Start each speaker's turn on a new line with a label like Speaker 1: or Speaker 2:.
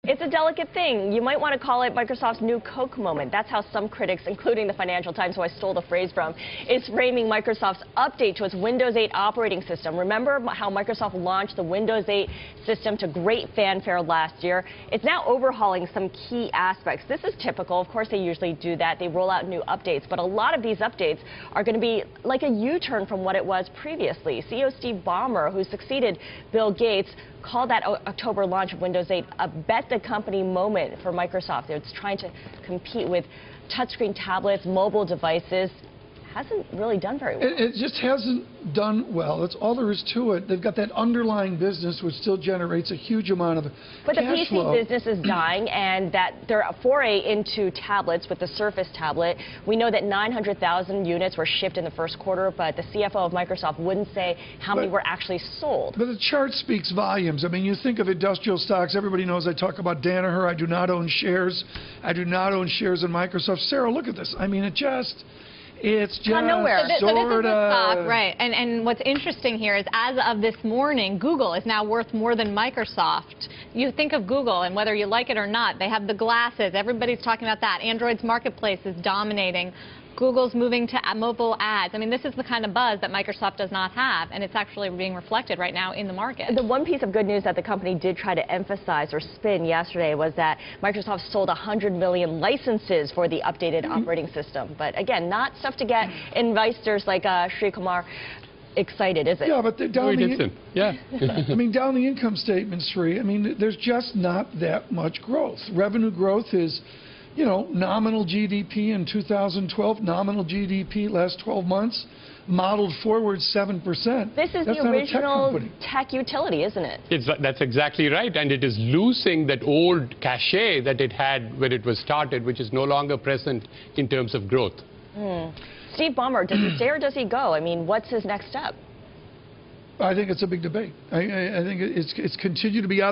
Speaker 1: It's a delicate thing. You might want to call it Microsoft's new Coke moment. That's how some critics, including the Financial Times, who I stole the phrase from, is framing Microsoft's update to its Windows 8 operating system. Remember how Microsoft launched the Windows 8 system to great fanfare last year? It's now overhauling some key aspects. This is typical. Of course, they usually do that. They roll out new updates. But a lot of these updates are going to be like a U-turn from what it was previously. CEO Steve Ballmer, who succeeded Bill Gates, called that October launch of Windows 8 a bet-the-company moment for Microsoft. It's trying to compete with touchscreen tablets, mobile devices. Hasn't really done very well.
Speaker 2: It just hasn't done well. That's all there is to it. They've got that underlying business which still generates a huge amount of cash flow.
Speaker 1: But the PC business is dying, and that their foray into tablets with the Surface tablet. We know that 900,000 units were shipped in the first quarter, but the CFO of Microsoft wouldn't say how many were actually sold.
Speaker 2: But the chart speaks volumes. I mean, you think of industrial stocks. Everybody knows I talk about Danaher. I do not own shares. I do not own shares in Microsoft. Sarah, look at this. I mean, it's just
Speaker 3: nowhere. So this is the stock, right? And what's interesting here is, as of this morning, Google is now worth more than Microsoft. You think of Google, and whether you like it or not, they have the glasses. Everybody's talking about that. Android's marketplace is dominating. Google's moving to mobile ads. I mean, this is the kind of buzz that Microsoft does not have, and it's actually being reflected right now in the market.
Speaker 1: The one piece of good news that the company did try to emphasize or spin yesterday was that Microsoft sold 100 million licenses for the updated operating system. But again, not stuff to get investors like Sri Kumar excited, is it?
Speaker 2: Yeah, but down down the income statement, Sri, I mean, there's just not that much growth. Revenue growth is, you know, nominal GDP in 2012, nominal GDP last 12 months, modeled forward 7%.
Speaker 1: This is the original tech utility, isn't it?
Speaker 4: That's exactly right, and it is losing that old cachet that it had when it was started, which is no longer present in terms of growth.
Speaker 1: Steve Ballmer, does he stay or does he go? I mean, what's his next step?
Speaker 2: I think it's a big debate. I think it's continued to be out